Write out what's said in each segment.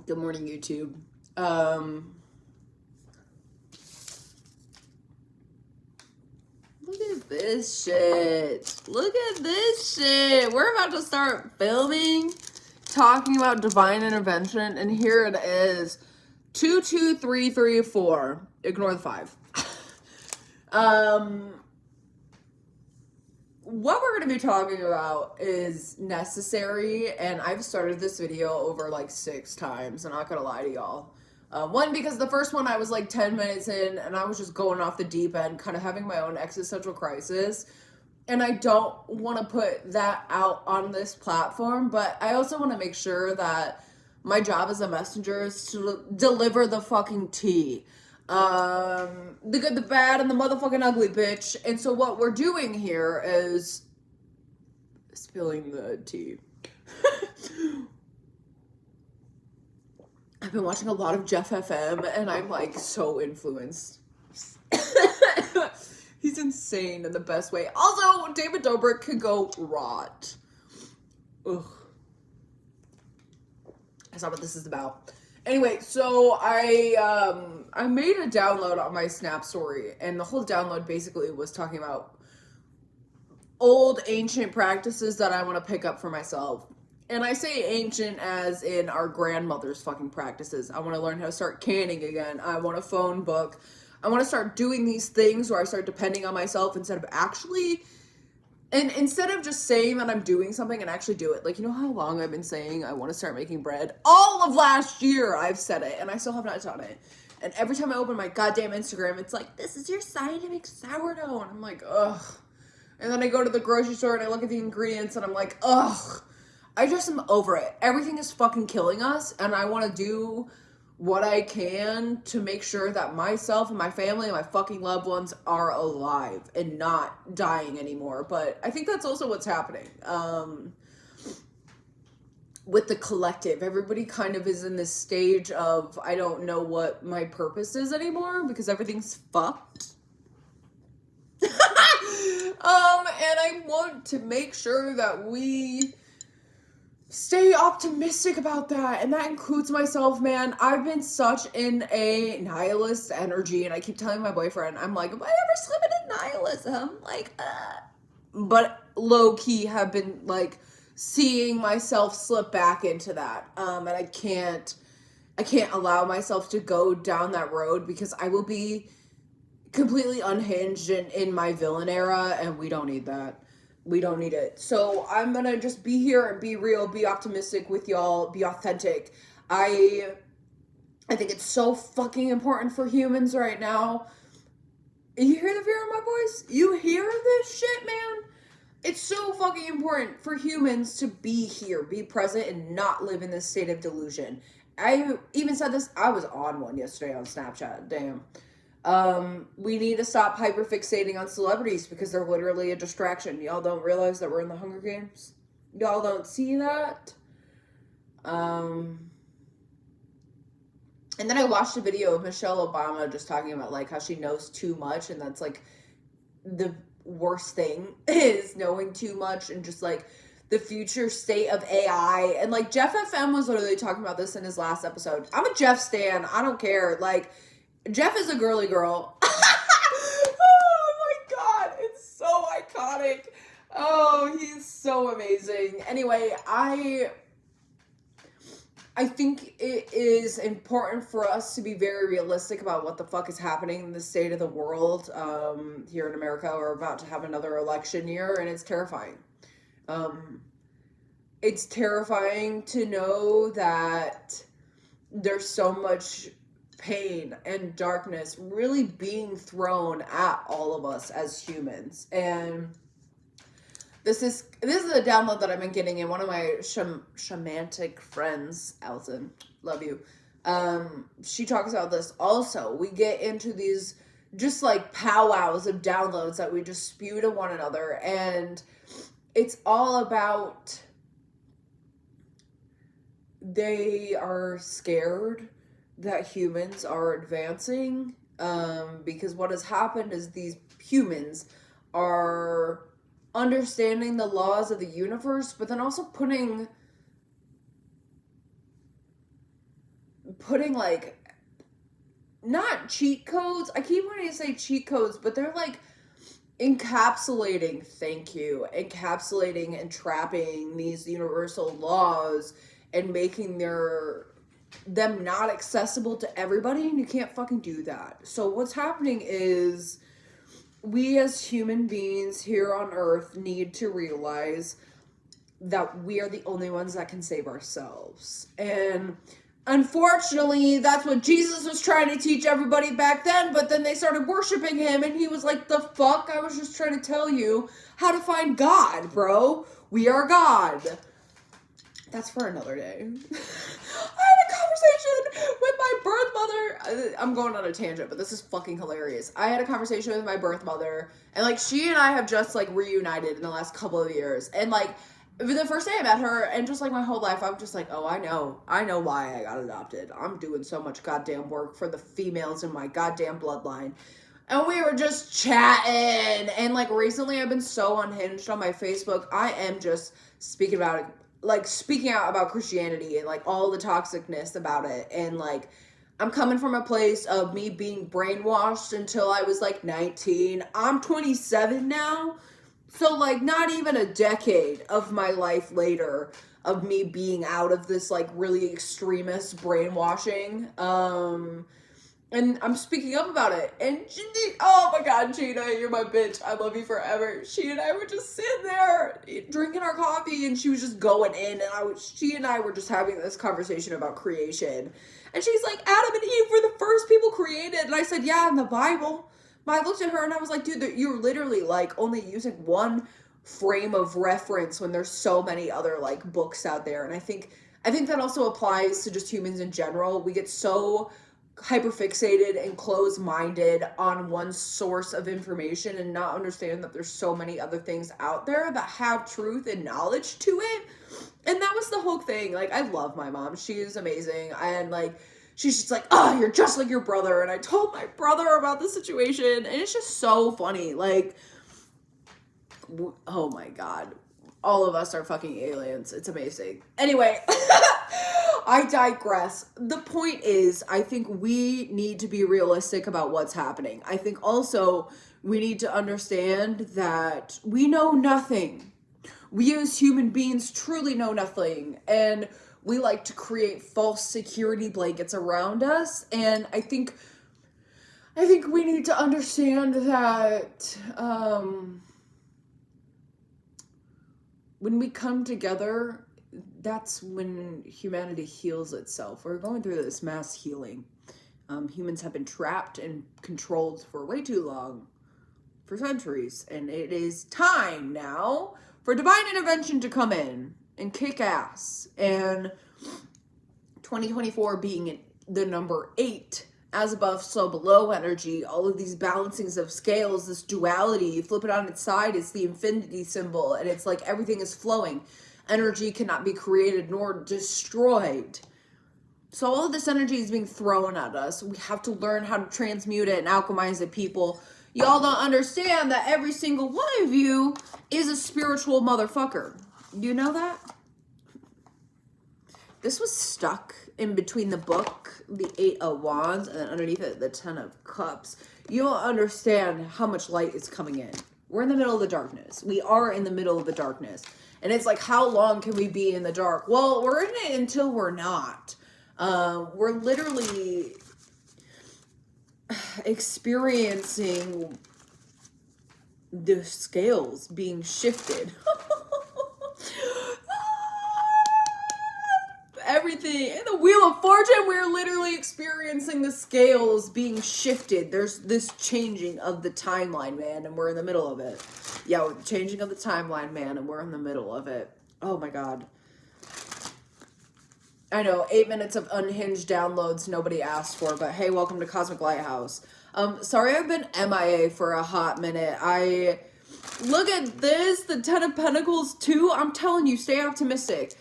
Good morning, YouTube. Look at this shit. Look at this shit. We're about to start filming, talking about divine intervention, and here it is. 22334. Ignore the 5. What we're going to be talking about is necessary, and I've started this video over like 6 times. I'm not going to lie to y'all. One, because the first one I was like 10 minutes in, and I was just going off the deep end, kind of having my own existential crisis. And I don't want to put that out on this platform, but I also want to make sure that my job as a messenger is to deliver the fucking tea. The good, the bad, and the motherfucking ugly, bitch. And so what we're doing here is spilling the tea. I've been watching a lot of Jeff FM, and I'm like so influenced. He's insane in the best way. Also, David Dobrik could go rot. Ugh. That's not what this is about. Anyway, so I made a download on my Snap story, and the whole download basically was talking about old ancient practices that I want to pick up for myself. And I say ancient as in our grandmother's fucking practices. I want to learn how to start canning again. I want a phone book. I want to start doing these things where I start depending on myself instead of actually, and instead of just saying that I'm doing something and actually do it. Like, you know how long I've been saying I want to start making bread? All of last year I've said it, and I still have not done it. And every time I open my goddamn Instagram, it's like, this is your sign to make sourdough. And I'm like, ugh. And then I go to the grocery store and I look at the ingredients and I'm like, ugh. I just am over it. Everything is fucking killing us, and I want to do what I can to make sure that myself and my family and my fucking loved ones are alive and not dying anymore. But I think that's also what's happening. With the collective, everybody kind of is in this stage of, I don't know what my purpose is anymore because everything's fucked. And I want to make sure that we stay optimistic about that, and that includes myself, man. I've been such in a nihilist energy, and I keep telling my boyfriend, I'm like, am I ever slipping in nihilism? Like, But low-key have been, like, seeing myself slip back into that, and I can't allow myself to go down that road because I will be completely unhinged in my villain era, and we don't need that. We don't need it. So I'm gonna just be here and be real, be optimistic with y'all, be authentic. I think it's so fucking important for humans right now. You hear the fear in my voice? You hear this shit, man? It's so fucking important for humans to be here, be present, and not live in this state of delusion. I even said this, I was on one yesterday on Snapchat, damn. We need to stop hyperfixating on celebrities because they're literally a distraction. Y'all don't realize that we're in the Hunger Games? Y'all don't see that? And then I watched a video of Michelle Obama just talking about like how she knows too much, and that's like the worst thing is knowing too much, and just like the future state of AI. And like Jeff FM was literally talking about this in his last episode. I'm a Jeff stan. I don't care. Like, Jeff is a girly girl. Oh my god, it's so iconic. Oh, he's so amazing. Anyway, I think it is important for us to be very realistic about what the fuck is happening in the state of the world. Here in America, we're about to have another election year, and it's terrifying. It's terrifying to know that there's so much pain and darkness really being thrown at all of us as humans. And this is a download that I've been getting, and one of my shamanic friends, Allison, love you, she talks about this also. We get into these just like powwows of downloads that we just spew to one another, and it's all about they are scared that humans are advancing, because what has happened is these humans are understanding the laws of the universe, but then also putting putting like, not cheat codes. I keep wanting to say cheat codes, but they're like encapsulating and trapping these universal laws and making them not accessible to everybody, and you can't fucking do that. So what's happening is we as human beings here on earth need to realize that we are the only ones that can save ourselves. And unfortunately, that's what Jesus was trying to teach everybody back then, but then they started worshiping him, and he was like, the fuck? I was just trying to tell you how to find God, bro. We are God. That's for another day. I had a conversation with my birth mother. I'm going on a tangent, but this is fucking hilarious. I had a conversation with my birth mother, and like she and I have just like reunited in the last couple of years. And like the first day I met her, and just like my whole life, I'm just like, oh, I know why I got adopted. I'm doing so much goddamn work for the females in my goddamn bloodline. And we were just chatting, and like recently I've been so unhinged on my Facebook. I am just speaking out about Christianity and like all the toxicness about it. And like I'm coming from a place of me being brainwashed until I was like 19. I'm 27 now. So like not even a decade of my life later of me being out of this like really extremist brainwashing. And I'm speaking up about it. And oh my God, Gina, you're my bitch. I love you forever. She and I were just sitting there drinking our coffee, and she was just going in. And she and I were just having this conversation about creation. And she's like, Adam and Eve were the first people created. And I said, yeah, in the Bible. But I looked at her and I was like, dude, you're literally like only using one frame of reference when there's so many other like books out there. And I think that also applies to just humans in general. We get so hyperfixated and closed-minded on one source of information and not understand that there's so many other things out there that have truth and knowledge to it. And that was the whole thing. Like, I love my mom. She is amazing. And like, she's just like, oh, you're just like your brother. And I told my brother about the situation, and it's just so funny. Like, oh my God. All of us are fucking aliens. It's amazing. Anyway, I digress. The point is, I think we need to be realistic about what's happening. I think also we need to understand that we know nothing. We as human beings truly know nothing. And we like to create false security blankets around us. And I think we need to understand that when we come together, that's when humanity heals itself. We're going through this mass healing. Humans have been trapped and controlled for way too long, for centuries. And it is time now for divine intervention to come in and kick ass. And 2024 being the number 8, as above, so below energy, all of these balancings of scales, this duality, you flip it on its side, it's the infinity symbol, and it's like everything is flowing. Energy cannot be created nor destroyed. So all of this energy is being thrown at us. We have to learn how to transmute it and alchemize it, people. Y'all don't understand that every single one of you is a spiritual motherfucker. You know that? This was stuck in between the book, the 8 of Wands, and then underneath it, the 10 of Cups. You don't understand how much light is coming in. We're in the middle of the darkness. We are in the middle of the darkness. And it's like, how long can we be in the dark? Well, we're in it until we're not. We're literally experiencing the scales being shifted. Everything in the Wheel of Fortune, we're literally experiencing the scales being shifted. There's this changing of the timeline, man, and we're in the middle of it. Yeah, we're changing of the timeline, man, and we're in the middle of it. Oh my God. I know, 8 minutes of unhinged downloads nobody asked for, but hey, welcome to Cosmic Lighthouse. Sorry I've been MIA for a hot minute. Look at this, the 10 of Pentacles too. I'm telling you, stay optimistic.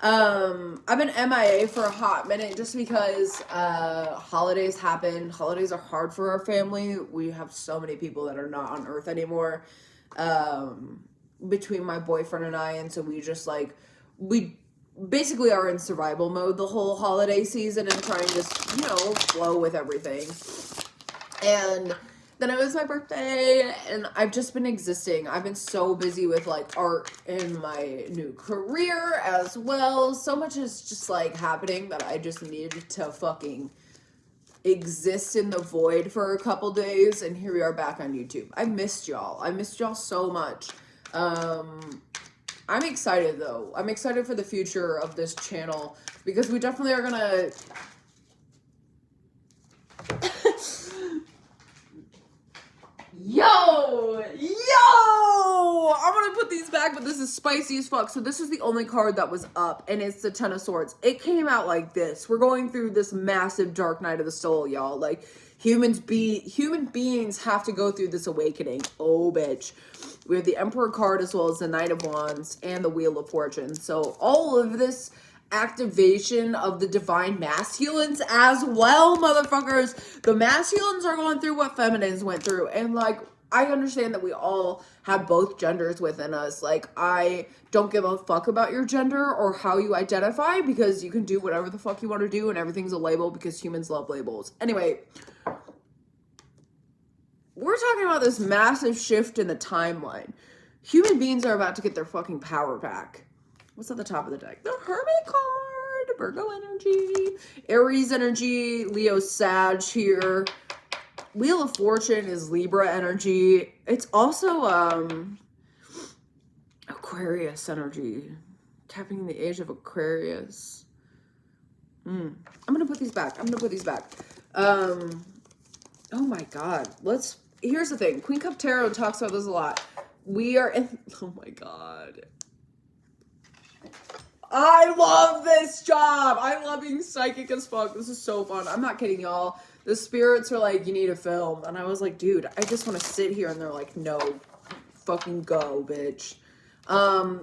I've been MIA for a hot minute just because holidays happen. Holidays are hard for our family. We have so many people that are not on Earth anymore between my boyfriend and I, and so we just like, we basically are in survival mode the whole holiday season and trying to just, you know, flow with everything. And then it was my birthday, and I've just been existing. I've been so busy with, like, art in my new career as well. So much is just, like, happening that I just needed to fucking exist in the void for a couple days, and here we are back on YouTube. I missed y'all. I missed y'all so much. I'm excited, though. I'm excited for the future of this channel, because we definitely are gonna... Yo! I'm gonna put these back, but this is spicy as fuck. So this is the only card that was up, and it's the Ten of Swords. It came out like this. We're going through this massive dark night of the soul, y'all. Like, human beings have to go through this awakening. Oh, bitch. We have the Emperor card as well as the Knight of Wands and the Wheel of Fortune. So all of this activation of the divine masculines as well, motherfuckers. The masculines are going through what feminines went through. And, like, I understand that we all have both genders within us. Like, I don't give a fuck about your gender or how you identify, because you can do whatever the fuck you want to do and everything's a label, because humans love labels. Anyway, we're talking about this massive shift in the timeline. Human beings are about to get their fucking power back. What's at the top of the deck? The Hermit card, Virgo energy, Aries energy, Leo Sag here. Wheel of Fortune is Libra energy. It's also Aquarius energy. Tapping the age of Aquarius. I'm gonna put these back. Oh my god. Here's the thing. Queen Cup Tarot talks about this a lot. We are in, oh my god. I love this job. I love being psychic as fuck. This is so fun. I'm not kidding, y'all. The spirits are like, you need a film. And I was like, dude, I just want to sit here. And they're like, no, fucking go, bitch.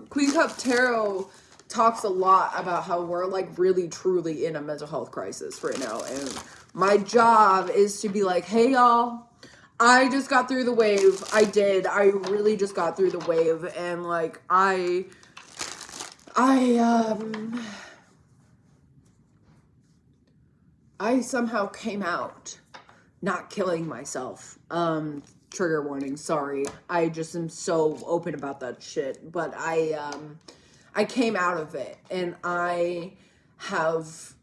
Queen Cup Tarot talks a lot about how we're like really, truly in a mental health crisis right now. And my job is to be like, hey, y'all, I just got through the wave. I really just got through the wave. And like, I somehow came out not killing myself. Trigger warning, sorry. I just am so open about that shit. But I came out of it, and I have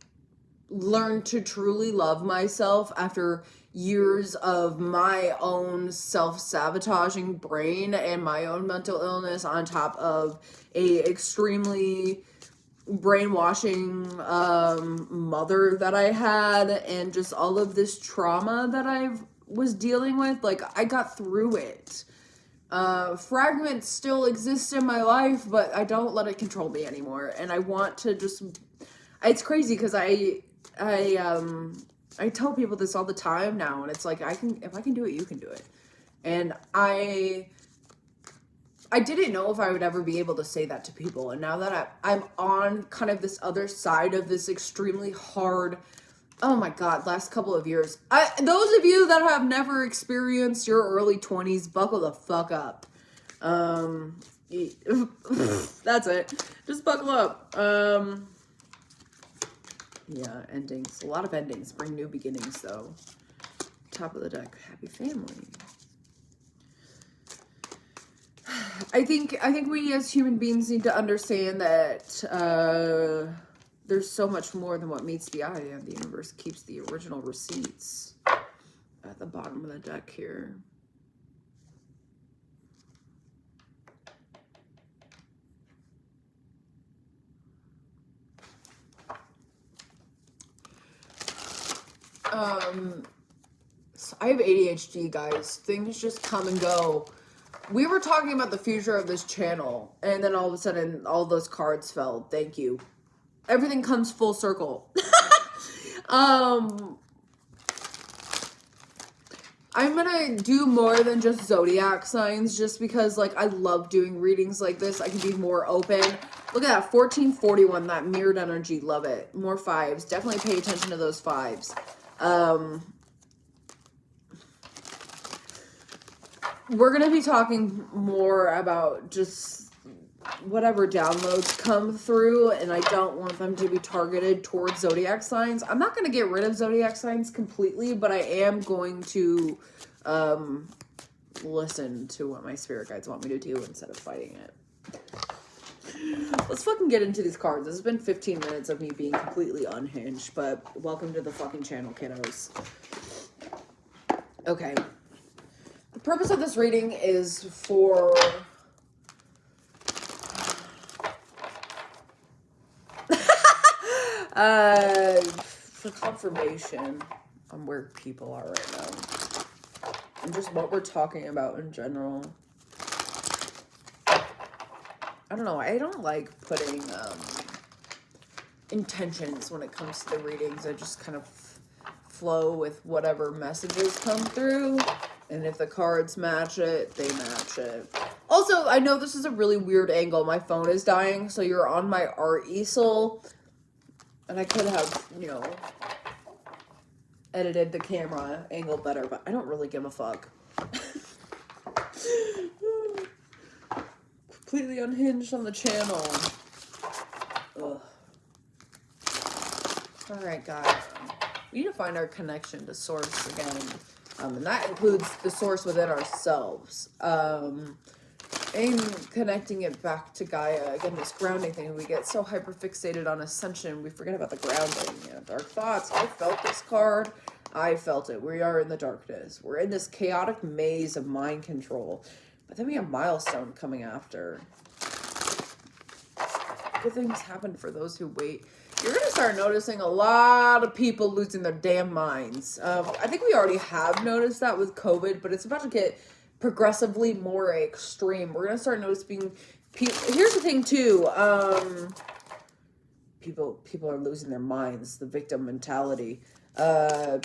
learned to truly love myself after years of my own self-sabotaging brain and my own mental illness, on top of a extremely brainwashing mother that I had, and just all of this trauma that I was dealing with. Like, I got through it. Fragments still exist in my life, but I don't let it control me anymore. And I want to just, it's crazy because I tell people this all the time now, and it's like, if I can do it, you can do it. And I didn't know if I would ever be able to say that to people. And now that I'm on kind of this other side of this extremely hard, oh my God, last couple of years. Those of you that have never experienced your early 20s, buckle the fuck up. That's it. Just buckle up. Yeah, endings. A lot of endings bring new beginnings, though. Top of the deck, happy family. I think we as human beings need to understand that there's so much more than what meets the eye, and the universe keeps the original receipts at the bottom of the deck here. So I have ADHD, guys. Things just come and go. We were talking about the future of this channel, and then all of a sudden, all those cards fell. Thank you. Everything comes full circle. I'm gonna do more than just zodiac signs, just because, like, I love doing readings like this. I can be more open. Look at that, 1441, that mirrored energy. Love it. More fives. Definitely pay attention to those fives. We're going to be talking more about just whatever downloads come through, and I don't want them to be targeted towards zodiac signs. I'm not going to get rid of zodiac signs completely, but I am going to listen to what my spirit guides want me to do instead of fighting it. Let's fucking get into these cards. This has been 15 minutes of me being completely unhinged, but welcome to the fucking channel, kiddos. Okay. The purpose of this reading is for confirmation on where people are right now. And just what we're talking about in general. I don't know. I don't like putting intentions when it comes to the readings. I just kind of flow with whatever messages come through. And if the cards match it, they match it. Also, I know this is a really weird angle. My phone is dying, so you're on my art easel. And I could have, you know, edited the camera angle better, but I don't really give a fuck. Completely unhinged on the channel. Ugh. Alright, guys. We need to find our connection to source again. And that includes the source within ourselves. And connecting it back to Gaia. Again, this grounding thing. We get so hyper-fixated on ascension, we forget about the grounding. Yeah, dark thoughts. I felt this card. I felt it. We are in the darkness. We're in this chaotic maze of mind control. But then we have milestone coming after. Good things happen for those who wait. You're going to start noticing a lot of people losing their damn minds. I think we already have noticed that with COVID, but it's about to get progressively more extreme. We're going to start noticing people. Here's the thing, too. People are losing their minds. The victim mentality.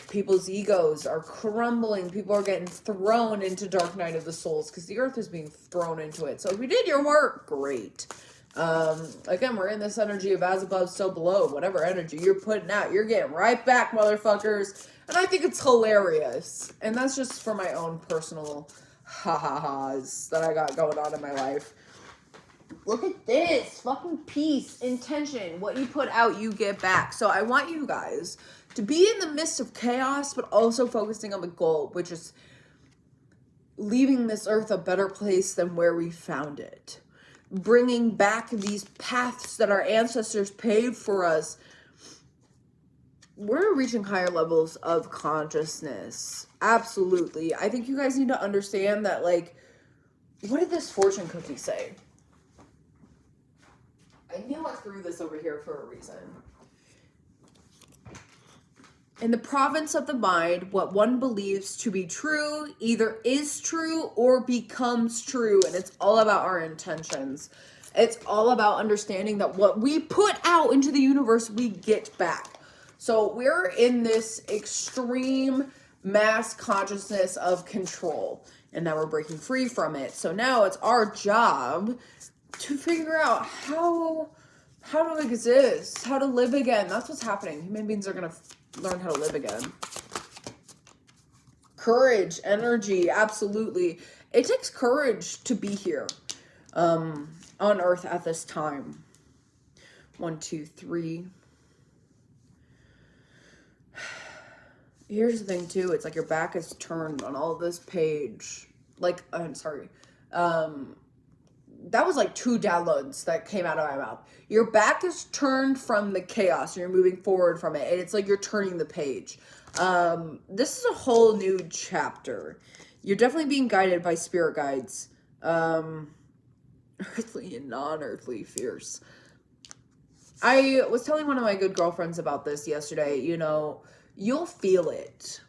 People's egos are crumbling. People are getting thrown into Dark Night of the Souls because the earth is being thrown into it. So if you did your work, great. Again, we're in this energy of as above, so below. Whatever energy you're putting out, you're getting right back, motherfuckers. And I think it's hilarious. And that's just for my own personal ha-ha-has that I got going on in my life. Look at this. Fucking peace, intention. What you put out, you get back. So I want you guys to be in the midst of chaos, but also focusing on the goal, which is leaving this earth a better place than where we found it. Bringing back these paths that our ancestors paved for us. We're reaching higher levels of consciousness. Absolutely. I think you guys need to understand that, like, what did this fortune cookie say? I knew I threw this over here for a reason. In the province of the mind, what one believes to be true either is true or becomes true. And it's all about our intentions. It's all about understanding that what we put out into the universe, we get back. So we're in this extreme mass consciousness of control. And now we're breaking free from it. So now it's our job to figure out how to exist, how to live again. That's what's happening. Human beings are going to learn how to live again. Courage, energy, absolutely. It takes courage to be here on Earth at this time. 1, 2, 3. Here's the thing too. It's like your back is turned on all this page. Like, I'm sorry. That was like 2 downloads that came out of my mouth. Your back is turned from the chaos. And you're moving forward from it. And it's like you're turning the page. This is a whole new chapter. You're definitely being guided by spirit guides. Earthly and non-earthly fierce. I was telling one of my good girlfriends about this yesterday. You know, you'll feel it.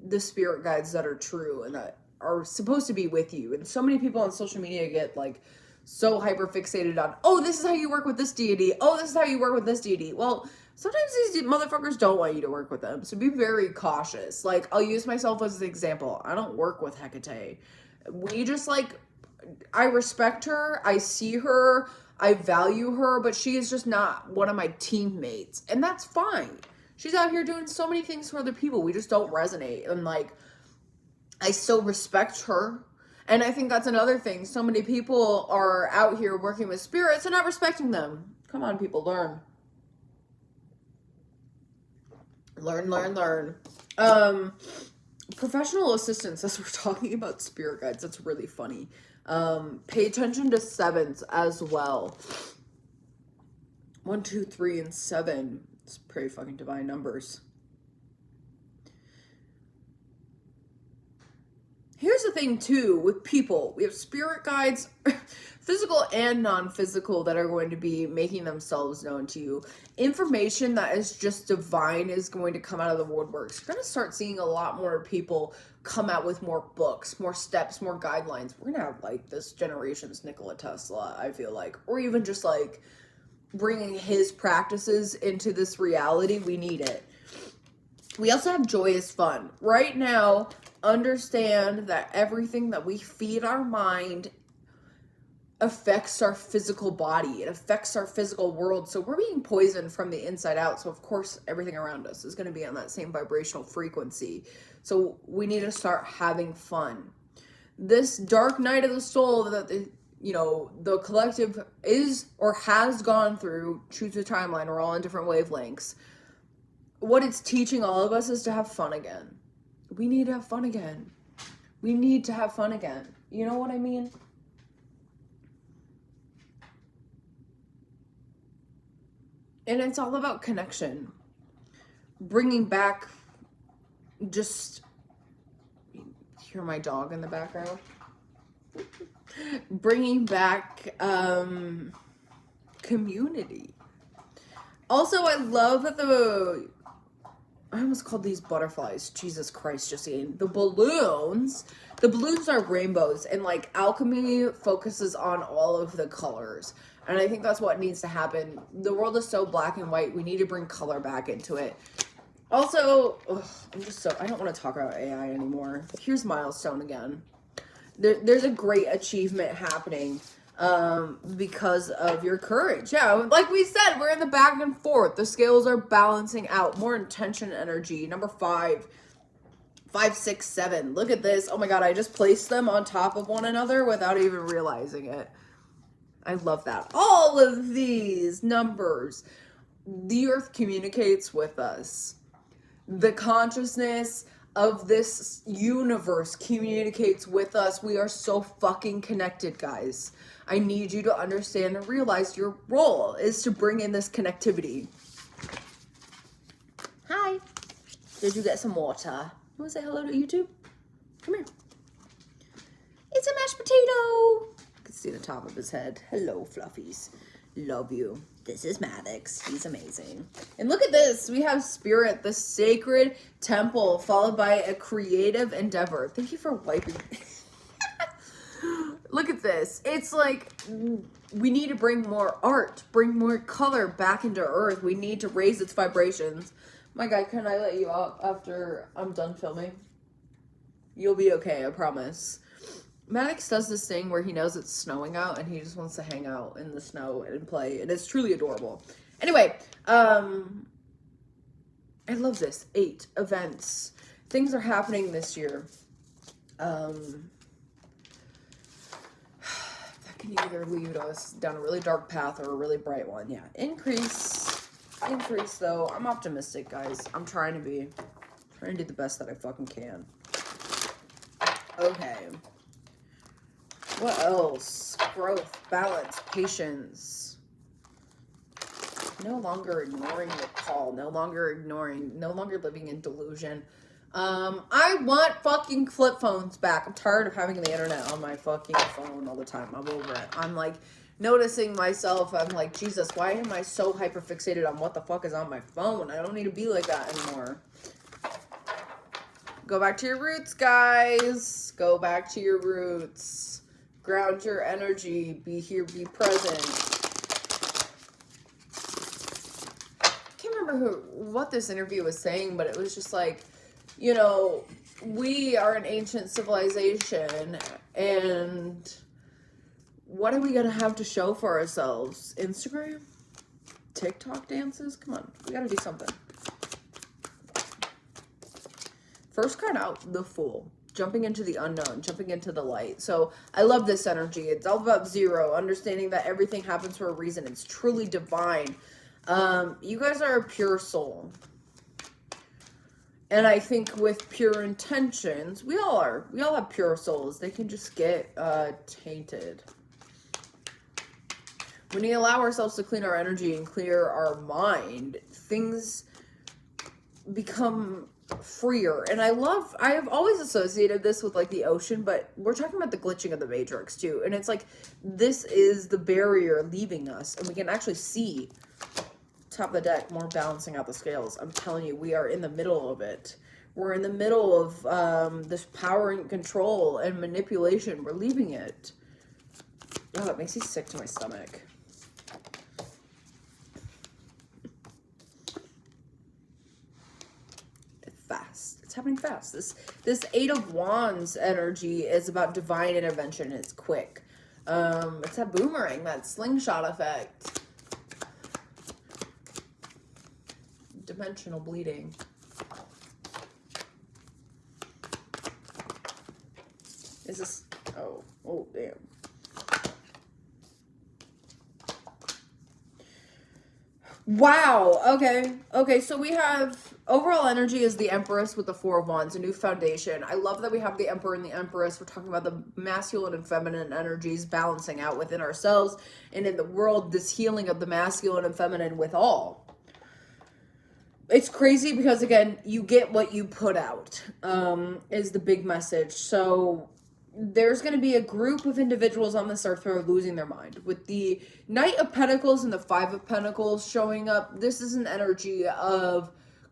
The spirit guides that are true and that are supposed to be with you. And so many people on social media get like so hyper fixated on, oh, this is how you work with this deity. Oh, this is how you work with this deity. Well, sometimes these motherfuckers don't want you to work with them. So be very cautious. Like, I'll use myself as an example. I don't work with Hecate. We just like, I respect her. I see her. I value her, but she is just not one of my teammates. And that's fine. She's out here doing so many things for other people. We just don't resonate. And like, I still respect her. And I think that's another thing. So many people are out here working with spirits and not respecting them. Come on, people, learn. Learn. Professional assistants, as we're talking about spirit guides, that's really funny. Pay attention to sevens as well. 1, 2, 3, and 7. It's pretty fucking divine numbers. Here's the thing, too, with people. We have spirit guides, physical and non-physical, that are going to be making themselves known to you. Information that is just divine is going to come out of the woodworks. You're going to start seeing a lot more people come out with more books, more steps, more guidelines. We're going to have, like, this generation's Nikola Tesla, I feel like. Or even just, like, bringing his practices into this reality. We need it. We also have joyous fun. Right now, understand that everything that we feed our mind affects our physical body. It affects our physical world. So we're being poisoned from the inside out. So of course, everything around us is going to be on that same vibrational frequency. So we need to start having fun. This dark night of the soul that the collective is or has gone through, choose a timeline, we're all on different wavelengths. What it's teaching all of us is to have fun again. We need to have fun again. We need to have fun again. You know what I mean? And it's all about connection. Bringing back, just hear my dog in the background. Bringing back community. Also, I love that I almost called these butterflies. Jesus Christ, Justine. The balloons are rainbows, and like alchemy focuses on all of the colors. And I think that's what needs to happen. The world is so black and white. We need to bring color back into it. Also, I don't want to talk about AI anymore. Here's Milestone again. There's a great achievement happening because of your courage. Yeah, like we said, we're in the back and forth. The scales are balancing out. More intention energy. Number 5, 5, 6, 7. Look at this. Oh my God, I just placed them on top of one another without even realizing it. I love that. All of these numbers, the earth communicates with us. The consciousness of this universe communicates with us. We are so fucking connected, guys. I need you to understand and realize your role is to bring in this connectivity. Hi. Did you get some water? You want to say hello to YouTube? Come here. It's a mashed potato. You can see the top of his head. Hello, fluffies. Love you. This is Maddox. He's amazing. And look at this. We have Spirit, the sacred temple, followed by a creative endeavor. Thank you for wiping. Look at this. It's like we need to bring more art, bring more color back into Earth. We need to raise its vibrations. My God, can I let you out after I'm done filming? You'll be okay, I promise. Maddox does this thing where he knows it's snowing out and he just wants to hang out in the snow and play, and it's truly adorable. Anyway, I love this. 8 events. Things are happening this year. That can either lead us down a really dark path or a really bright one. Yeah, increase though. I'm optimistic, guys. I'm trying to be. Trying to do the best that I fucking can. Okay. What else? Growth, balance, patience. No longer ignoring the call. No longer living in delusion. I want fucking flip phones back. I'm tired of having the internet on my fucking phone all the time. I'm over it. I'm like noticing myself. I'm like, Jesus, why am I so hyper fixated on what the fuck is on my phone? I don't need to be like that anymore. Go back to your roots, guys. Go back to your roots. Ground your energy. Be here, be present. I can't remember what this interview was saying, but it was just like, you know, we are an ancient civilization, and what are we going to have to show for ourselves? Instagram? TikTok dances? Come on, we got to do something. First card out, the Fool. jumping into the unknown, jumping into the light. So I love this energy. It's all about zero, understanding that everything happens for a reason. It's truly divine. You guys are a pure soul. And I think with pure intentions, we all are. We all have pure souls. They can just get tainted. When we allow ourselves to clean our energy and clear our mind, things become freer. And I have always associated this with like the ocean, but we're talking about the glitching of the matrix too. And it's like, this is the barrier leaving us, and we can actually see top of the deck, more balancing out the scales. I'm telling you, we are in the middle of it. We're in the middle of this power and control and manipulation. We're leaving it. Oh, it makes me sick to my stomach. Fast. It's happening fast. This Eight of Wands energy is about divine intervention. It's quick. It's that boomerang, that slingshot effect. Dimensional bleeding. Is this... Oh, damn. Wow. Okay, so we have overall energy is the Empress with the Four of Wands, a new foundation. I love that we have the Emperor and the Empress. We're talking about the masculine and feminine energies balancing out within ourselves and in the world, this healing of the masculine and feminine with all. It's crazy because, again, you get what you put out, is the big message. So there's going to be a group of individuals on this earth who are losing their mind. With the Knight of Pentacles and the Five of Pentacles showing up, this is an energy of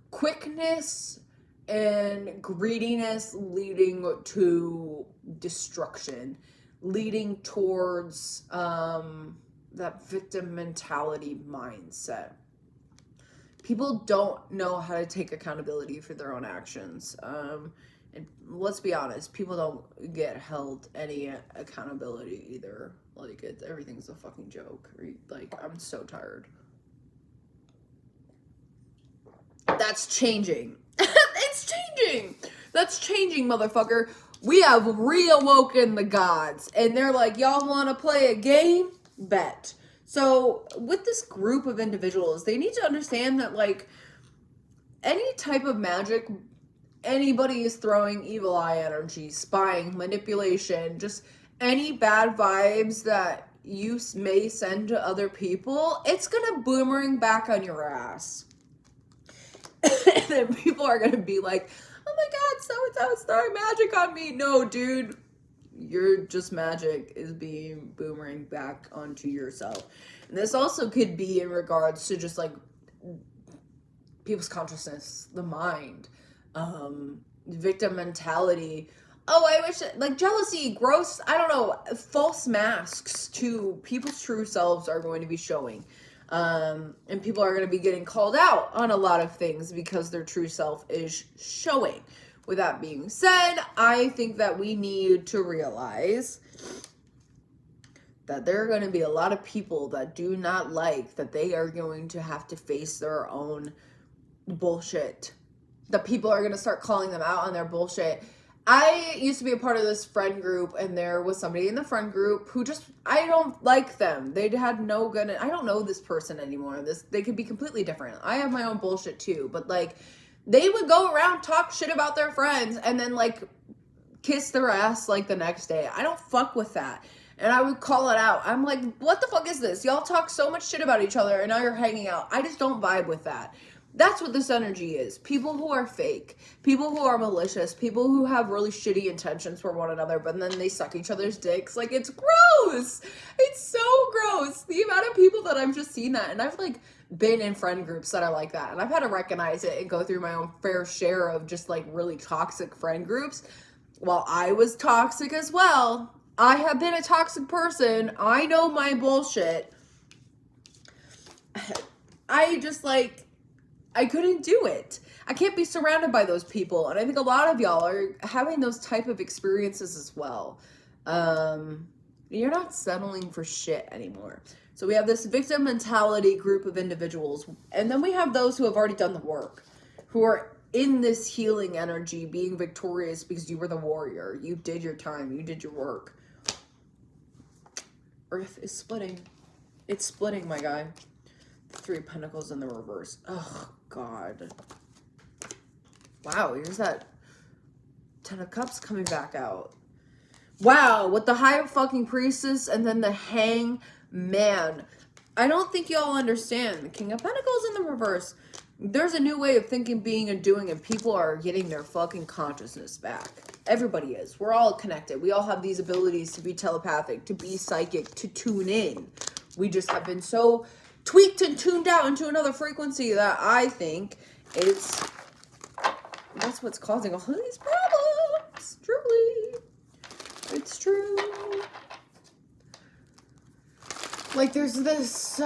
quickness and greediness leading to destruction, leading towards that victim mentality mindset. People don't know how to take accountability for their own actions. And let's be honest, people don't get held any accountability either. Like, everything's a fucking joke. Like, I'm so tired. That's changing. It's changing. That's changing, motherfucker. We have reawoken the gods. And they're like, y'all want to play a game? Bet. So with this group of individuals, they need to understand that, like, any type of magic, anybody is throwing evil eye energy, spying, manipulation, just any bad vibes that you may send to other people, it's gonna boomerang back on your ass. And then people are gonna be like, oh my god, so-and-so is throwing magic on me. No, dude. Your just magic is being boomerang back onto yourself. And this also could be in regards to just like people's consciousness, the mind, victim mentality. Oh, I wish, like, jealousy, gross, I don't know, false masks to people's true selves are going to be showing. And people are going to be getting called out on a lot of things because their true self is showing. With that being said, I think that we need to realize that there are going to be a lot of people that do not like that they are going to have to face their own bullshit. That people are going to start calling them out on their bullshit. I used to be a part of this friend group, and there was somebody in the friend group who just, I don't like them. They had no good, I don't know this person anymore. They could be completely different. I have my own bullshit too, but like, they would go around, talk shit about their friends, and then like kiss their ass like the next day. I don't fuck with that. And I would call it out. I'm like, what the fuck is this? Y'all talk so much shit about each other and now you're hanging out. I just don't vibe with that. That's what this energy is. People who are fake, people who are malicious, people who have really shitty intentions for one another, but then they suck each other's dicks. Like, it's gross. It's so gross. The amount of people that I've just seen that, and I've like been in friend groups that are like that, and I've had to recognize it and go through my own fair share of just like really toxic friend groups. While I was toxic as well, I have been a toxic person. I know my bullshit. I just like, I couldn't do it. I can't be surrounded by those people. And I think a lot of y'all are having those type of experiences as well. You're not settling for shit anymore. So we have this victim mentality group of individuals. And then we have those who have already done the work, who are in this healing energy, being victorious because you were the warrior. You did your time. You did your work. Earth is splitting. It's splitting, my guy. The Three of Pentacles in the reverse. Oh, God. Wow, here's that Ten of Cups coming back out. Wow, with the High fucking Priestess and then the Hangman. I don't think y'all understand. The King of Pentacles in the reverse. There's a new way of thinking, being, and doing, and people are getting their fucking consciousness back. Everybody is. We're all connected. We all have these abilities to be telepathic, to be psychic, to tune in. We just have been so tweaked and tuned out into another frequency that I think that's what's causing all these problems. Truly. It's true. Like, there's this,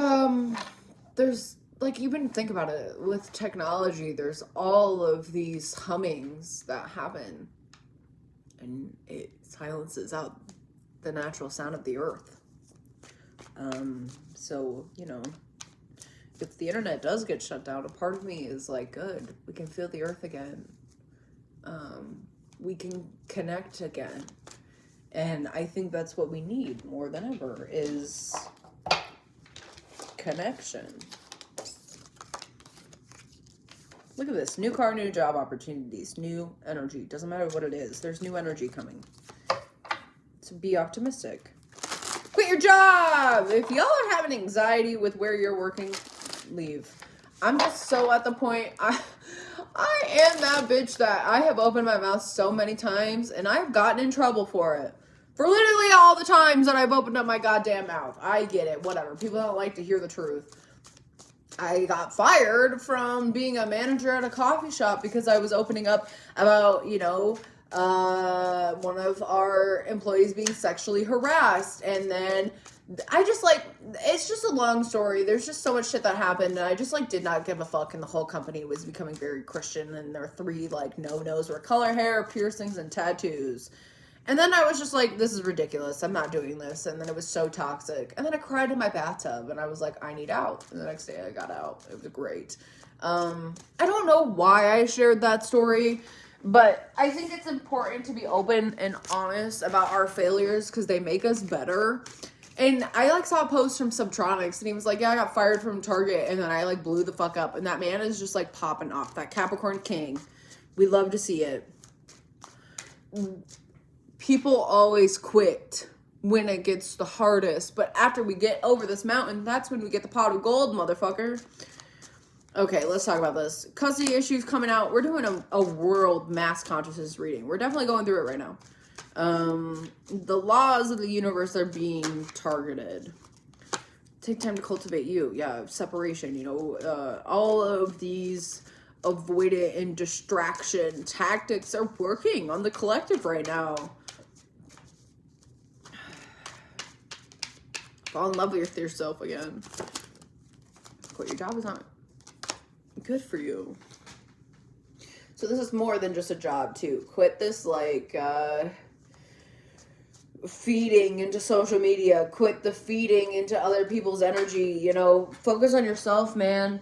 like, even think about it, with technology, there's all of these hummings that happen, and it silences out the natural sound of the earth. So, you know, if the internet does get shut down, a part of me is like, good, we can feel the earth again. We can connect again. And I think that's what we need more than ever, is connection. Look at this. New car, new job opportunities, new energy. Doesn't matter what it is. There's new energy coming. So be optimistic. Quit your job! If y'all are having anxiety with where you're working, leave. I'm just so at the point. I am that bitch that I have opened my mouth so many times, and I've gotten in trouble for it. For literally all the times that I've opened up my goddamn mouth. I get it. Whatever. People don't like to hear the truth. I got fired from being a manager at a coffee shop because I was opening up about, you know, one of our employees being sexually harassed. And then I just, like, it's just a long story. There's just so much shit that happened. And I just, like, did not give a fuck. And the whole company was becoming very Christian. And their three, like, no-nos were color hair, piercings, and tattoos. And then I was just like, this is ridiculous. I'm not doing this. And then it was so toxic. And then I cried in my bathtub. And I was like, I need out. And the next day I got out. It was great. I don't know why I shared that story. But I think it's important to be open and honest about our failures, because they make us better. And I, like, saw a post from Subtronics. And he was like, yeah, I got fired from Target. And then I, like, blew the fuck up. And that man is just, like, popping off. That Capricorn King. We love to see it. People always quit when it gets the hardest. But after we get over this mountain, that's when we get the pot of gold, motherfucker. Okay, let's talk about this. Custody issues coming out. We're doing a world mass consciousness reading. We're definitely going through it right now. The laws of the universe are being targeted. Take time to cultivate you. Yeah, separation, you know. All of these avoidant and distraction tactics are working on the collective right now. Fall in love with yourself again. Quit your job is not good for you. So this is more than just a job too. Quit this, like, feeding into social media. Quit the feeding into other people's energy. You know, focus on yourself, man.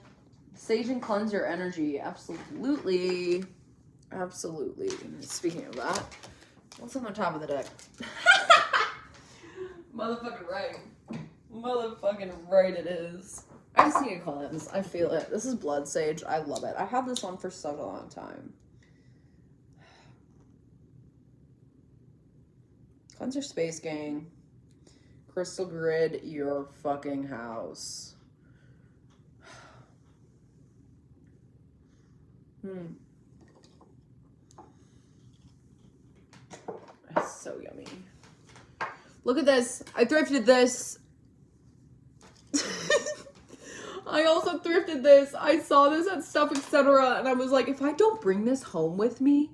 Sage and cleanse your energy. Absolutely. Absolutely. Speaking of that, what's on the top of the deck? Motherfucking right. Motherfucking right it is. I just need to cleanse. I feel it. This is Blood Sage. I love it. I had this one for such a long time. Cleanse your space, gang. Crystal grid your fucking house. That's so yummy. Look at this. I thrifted this. I also thrifted this. I saw this at Stuff Etc. And I was like, if I don't bring this home with me,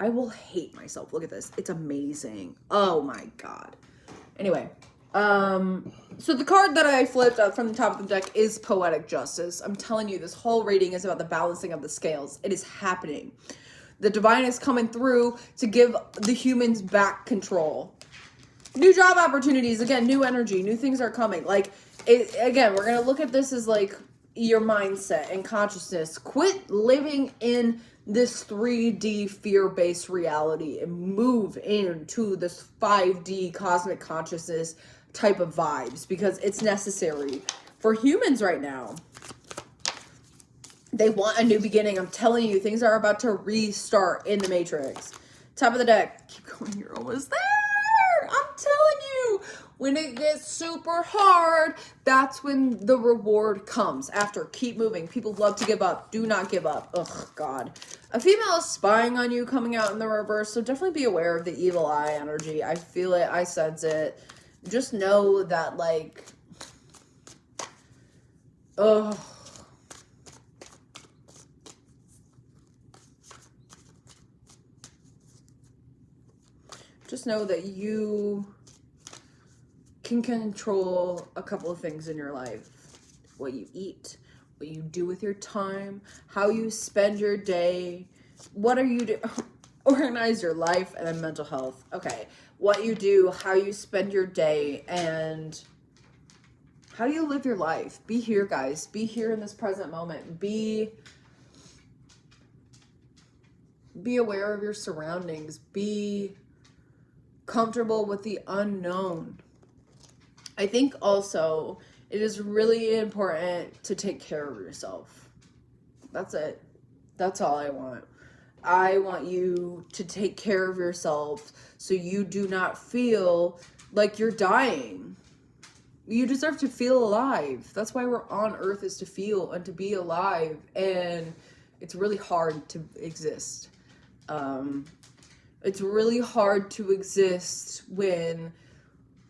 I will hate myself. Look at this. It's amazing. Oh my God. Anyway. So the card that I flipped up from the top of the deck is Poetic Justice. I'm telling you, this whole reading is about the balancing of the scales. It is happening. The divine is coming through to give the humans back control. New job opportunities. Again, new energy. New things are coming. Like, again, we're going to look at this as, like, your mindset and consciousness. Quit living in this 3D fear-based reality and move into this 5D cosmic consciousness type of vibes, because it's necessary for humans right now. They want a new beginning. I'm telling you, things are about to restart in the Matrix. Top of the deck. Keep going, you're almost there. I'm telling you. When it gets super hard, that's when the reward comes. After, keep moving. People love to give up. Do not give up. Ugh, God. A female is spying on you coming out in the reverse, so definitely be aware of the evil eye energy. I feel it. I sense it. Just know that, like, ugh. Just know that you can control a couple of things in your life. What you eat, what you do with your time, how you spend your day, what are you doing? Organize your life and then mental health. Okay, what you do, how you spend your day, and how you live your life. Be here, guys. Be here in this present moment. Be aware of your surroundings. Be comfortable with the unknown. I think also it is really important to take care of yourself. That's it. That's all I want. I want you to take care of yourself so you do not feel like you're dying. You deserve to feel alive. That's why we're on earth, is to feel and to be alive. And it's really hard to exist. It's really hard to exist when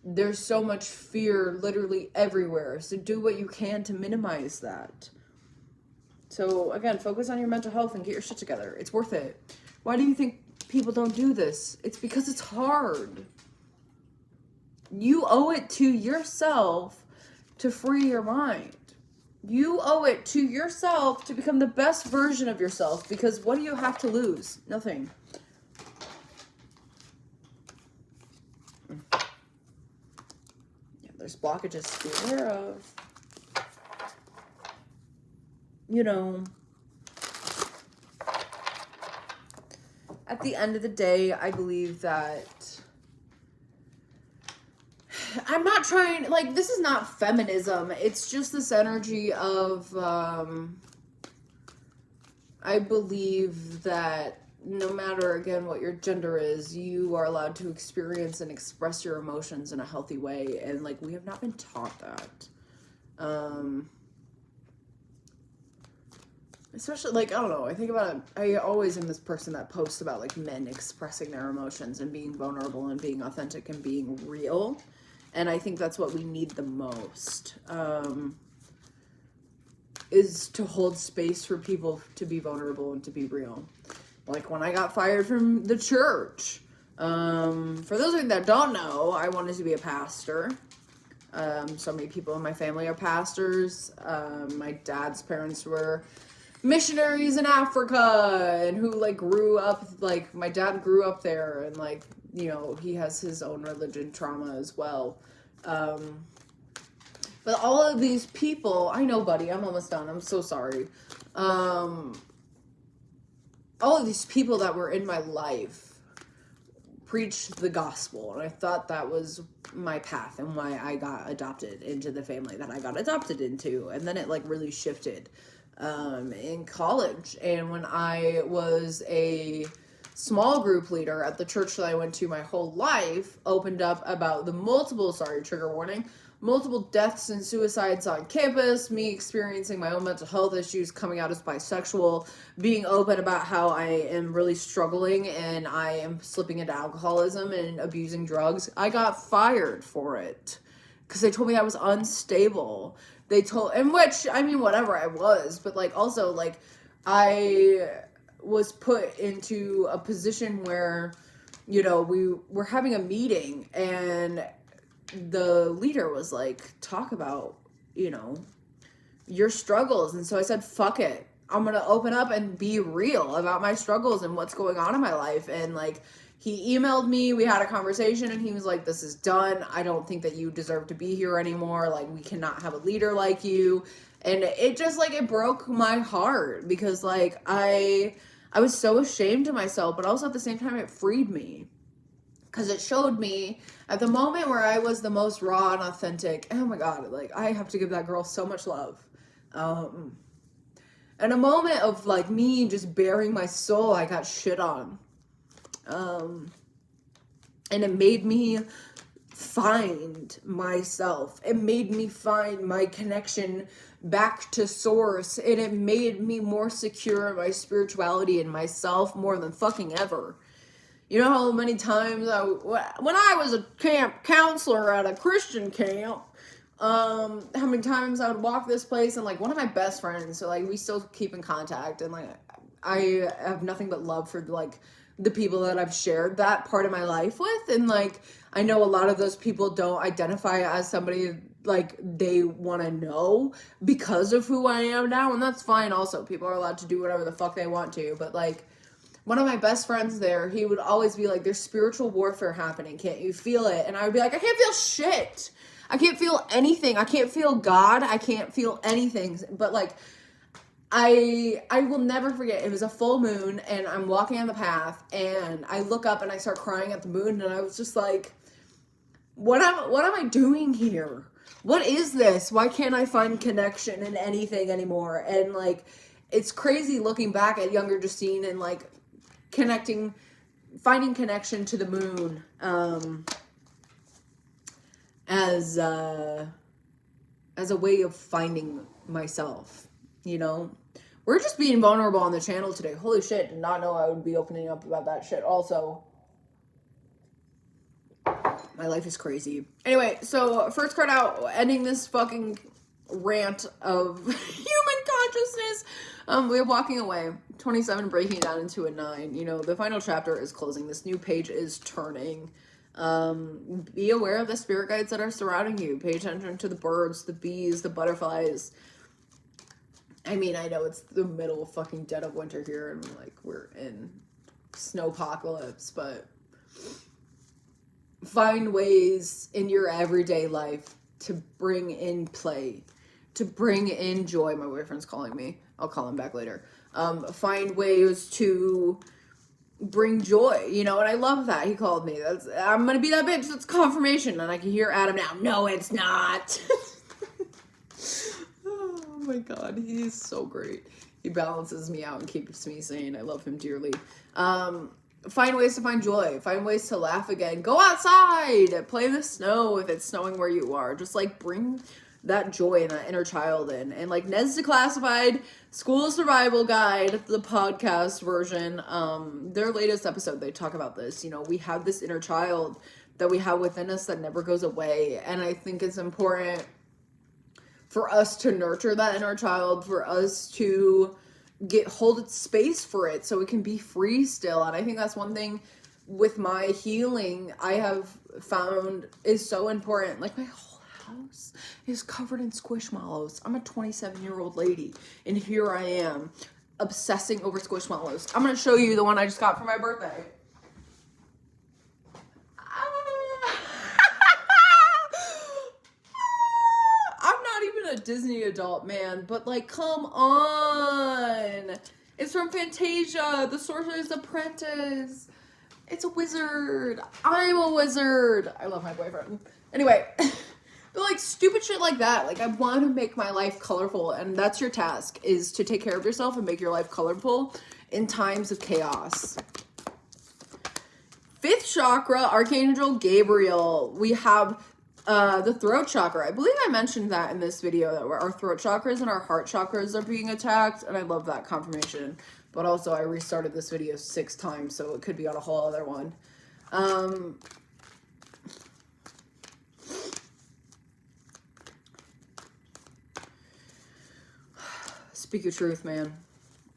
there's so much fear literally everywhere. So do what you can to minimize that. So again, focus on your mental health and get your shit together. It's worth it. Why do you think people don't do this? It's because it's hard. You owe it to yourself to free your mind. You owe it to yourself to become the best version of yourself, because what do you have to lose? Nothing. There's blockages to be aware of. You know, at the end of the day, I believe that I'm not trying, like, this is not feminism. It's just this energy of, I believe that no matter, again, what your gender is, you are allowed to experience and express your emotions in a healthy way. And, like, we have not been taught that. Especially, like, I don't know, I think about it, I always am this person that posts about, like, men expressing their emotions and being vulnerable and being authentic and being real. And I think that's what we need the most, is to hold space for people to be vulnerable and to be real. Like when I got fired from the church, for those of you that don't know, I wanted to be a pastor. So many people in my family are pastors. My dad's parents were missionaries in Africa, and who, like, grew up, like, my dad grew up there, and, like, you know, he has his own religion trauma as well. But all of these people, I know, buddy, I'm almost done. I'm so sorry. All of these people that were in my life preached the gospel, and I thought that was my path and why I got adopted into the family that I got adopted into. And then it, like, really shifted in college. And when I was a small group leader at the church that I went to my whole life, opened up about the multiple, trigger warning, multiple deaths and suicides on campus, me experiencing my own mental health issues, coming out as bisexual, being open about how I am really struggling and I am slipping into alcoholism and abusing drugs. I got fired for it because they told me I was unstable. They told, and which, I mean, whatever, I was, but, like, also, like, I was put into a position where, you know, we were having a meeting and the leader was like, talk about, you know, your struggles. And so I said, fuck it. I'm going to open up and be real about my struggles and what's going on in my life. And, like, he emailed me, we had a conversation, and he was like, this is done. I don't think that you deserve to be here anymore. Like, we cannot have a leader like you. And it just, like, it broke my heart because, like, I was so ashamed of myself, but also at the same time, it freed me. Because it showed me at the moment where I was the most raw and authentic. Oh my God, like, I have to give that girl so much love. And a moment of, like, me just bearing my soul, I got shit on. And it made me find myself. It made me find my connection back to source. And it made me more secure in my spirituality and myself more than fucking ever. You know how many times when I was a camp counselor at a Christian camp, how many times I would walk this place and, like, one of my best friends, so, like, we still keep in contact, and, like, I have nothing but love for, like, the people that I've shared that part of my life with. And, like, I know a lot of those people don't identify as somebody, like, they want to know because of who I am now, and that's fine also. People are allowed to do whatever the fuck they want to, but, like, one of my best friends there, he would always be like, there's spiritual warfare happening. Can't you feel it? And I would be like, I can't feel shit. I can't feel anything. I can't feel God. I can't feel anything. But, like, I will never forget. It was a full moon and I'm walking on the path and I look up and I start crying at the moon and I was just like, what am I doing here? What is this? Why can't I find connection in anything anymore? And, like, it's crazy looking back at younger Justine and, like, finding connection to the moon as a way of finding myself, you know? We're just being vulnerable on the channel today. Holy shit, did not know I would be opening up about that shit also. My life is crazy. Anyway, so first card out, ending this fucking rant of human consciousness. We're walking away. 27 breaking down into a 9. You know, the final chapter is closing. This new page is turning. Be aware of the spirit guides that are surrounding you. Pay attention to the birds, the bees, the butterflies. I mean, I know it's the middle of fucking dead of winter here and, like, we're in snowpocalypse, but find ways in your everyday life to bring in play, to bring in joy. My boyfriend's calling me. I'll call him back later. Find ways to bring joy, you know, and I love that. He called me. I'm gonna be that bitch. That's confirmation. And I can hear Adam now. No, it's not. Oh my God. He is so great. He balances me out and keeps me sane. I love him dearly. Find ways to find joy. Find ways to laugh again. Go outside. Play in the snow if it's snowing where you are. Just, like, bring that joy and that inner child in. And, like, Ned's Declassified School Survival Guide, the podcast version, their latest episode, they talk about this. You know, we have this inner child that we have within us that never goes away. And I think it's important for us to nurture that inner child, for us to hold space for it so it can be free still. And I think that's one thing with my healing I have found is so important. Like, my whole house is covered in squishmallows. I'm a 27-year-old lady and here I am obsessing over squishmallows. I'm gonna show you the one I just got for my birthday. A Disney adult, man, but, like, come on. It's from Fantasia, The Sorcerer's Apprentice. It's a wizard. I'm a wizard. I love my boyfriend. Anyway, but, like, stupid shit like that. Like, I want to make my life colorful, and that's your task, is to take care of yourself and make your life colorful in times of chaos. 5th chakra, Archangel Gabriel. We have the throat chakra. I believe I mentioned that in this video, that our throat chakras and our heart chakras are being attacked, and I love that confirmation. But also, I restarted this video 6 times, so it could be on a whole other one. Speak your truth, man.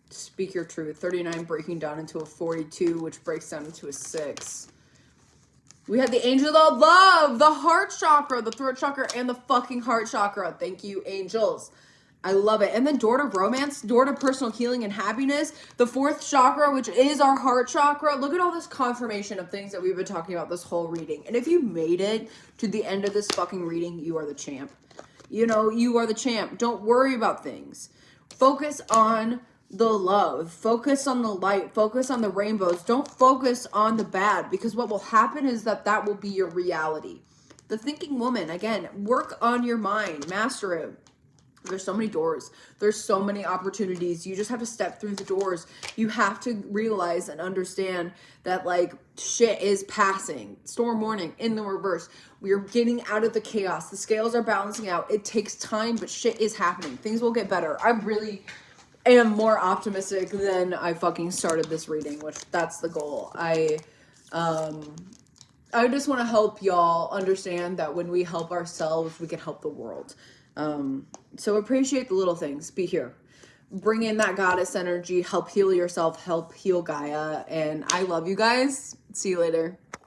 Speak your truth. 39 breaking down into a 42, which breaks down into a 6. We had the angel of love, the heart chakra, the throat chakra, and the fucking heart chakra. Thank you, angels. I love it. And then door to romance, door to personal healing and happiness. The 4th chakra, which is our heart chakra. Look at all this confirmation of things that we've been talking about this whole reading. And if you made it to the end of this fucking reading, you are the champ. You know, you are the champ. Don't worry about things. Focus on the love. Focus on the light. Focus on the rainbows. Don't focus on the bad, because what will happen is that will be your reality. The thinking woman, again, work on your mind. Master it. There's so many doors. There's so many opportunities. You just have to step through the doors. You have to realize and understand that, like, shit is passing. Storm warning in the reverse. We are getting out of the chaos. The scales are balancing out. It takes time, but shit is happening. Things will get better. I really am more optimistic than I fucking started this reading, which that's the goal. I just want to help y'all understand that when we help ourselves, we can help the world. So appreciate the little things. Be here. Bring in that goddess energy. Help heal yourself. Help heal Gaia. And I love you guys. See you later.